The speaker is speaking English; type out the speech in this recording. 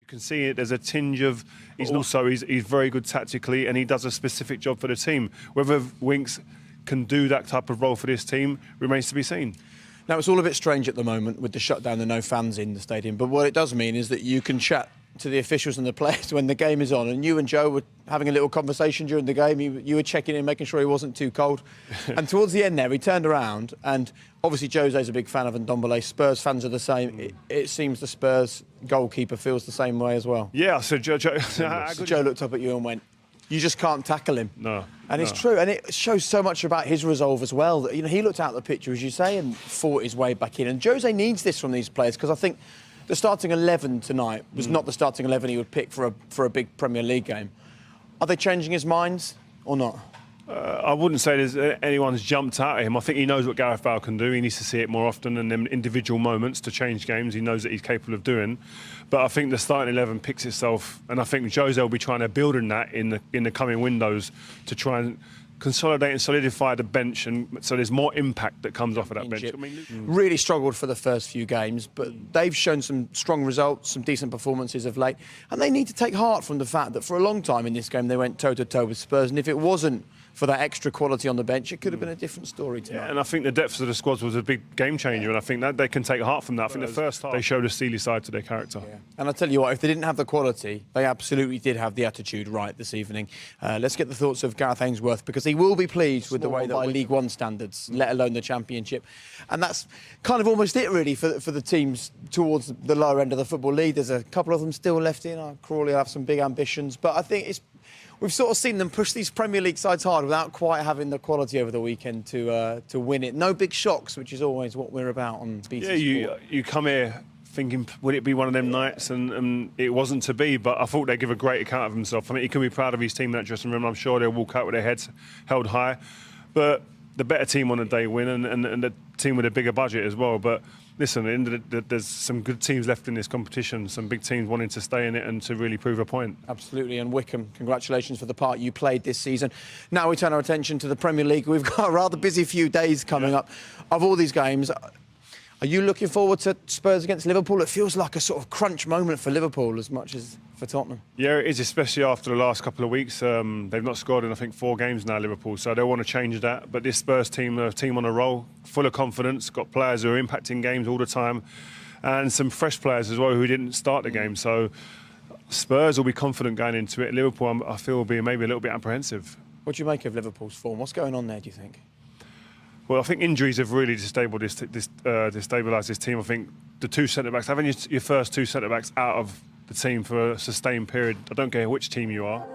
You can see it. There's a tinge of. He's very good tactically, and he does a specific job for the team. Whether Winks can do that type of role for this team remains to be seen. Now, it's all a bit strange at the moment with the shutdown and no fans in the stadium, but what it does mean is that you can chat to the officials and the players when the game is on, and you and Joe were having a little conversation during the game. You were checking in, making sure he wasn't too cold. And towards the end there, he turned around, and obviously Jose's a big fan of ndombele. Spurs fans are the same. It seems the Spurs goalkeeper feels the same way as well. Yeah, so Joe Looked up at you and went, you just can't tackle him. No. And it's true, and it shows so much about his resolve as well. That, he looked out the picture, as you say, and fought his way back in. And Jose needs this from these players, because I think the starting 11 tonight was not the starting 11 he would pick for a big Premier League game. Are they changing his minds or not? I wouldn't say anyone's jumped out at him. I think he knows what Gareth Bale can do. He needs to see it more often in them individual moments to change games. He knows that he's capable of doing. But I think the starting 11 picks itself, and I think Jose will be trying to build on that in the coming windows to try and consolidate and solidify the bench, and so there's more impact that comes off of that bench. Really struggled for the first few games, but they've shown some strong results, some decent performances of late, and they need to take heart from the fact that for a long time in this game they went toe-to-toe with Spurs, and if it wasn't for that extra quality on the bench, it could have been a different story tonight. Yeah, and I think the depth of the squad was a big game changer, and I think that they can take heart from that. I think the first half they showed a steely side to their character. Yeah. And I tell you what, if they didn't have the quality, they absolutely did have the attitude right this evening. Let's get the thoughts of Gareth Ainsworth, because he will be pleased with the way that by League One standards, let alone the Championship. And that's kind of almost it, really, for the teams towards the lower end of the Football League. There's a couple of them still left in. Crawley will have some big ambitions, but I think we've sort of seen them push these Premier League sides hard without quite having the quality over the weekend to win it. No big shocks, which is always what we're about on BT Sport. You come here thinking, would it be one of them nights? And it wasn't to be, but I thought they'd give a great account of himself. I mean, he can be proud of his team in that dressing room. I'm sure they'll walk out with their heads held high. But the better team on the day win, and the team with a bigger budget as well. But listen, there's some good teams left in this competition, some big teams wanting to stay in it and to really prove a point. Absolutely, and Wycombe, congratulations for the part you played this season. Now we turn our attention to the Premier League. We've got a rather busy few days coming up. Of all these games, are you looking forward to Spurs against Liverpool? It feels like a sort of crunch moment for Liverpool as much as for Tottenham. Yeah, it is, especially after the last couple of weeks. They've not scored in, I think, 4 games now, Liverpool, so they want to change that. But this Spurs team, a team on a roll, full of confidence, got players who are impacting games all the time, and some fresh players as well who didn't start the game. So Spurs will be confident going into it. Liverpool, I feel, will be maybe a little bit apprehensive. What do you make of Liverpool's form? What's going on there, do you think? Well, I think injuries have really destabilised this team. I think the 2 centre-backs, having your first 2 centre-backs out of the team for a sustained period, I don't care which team you are,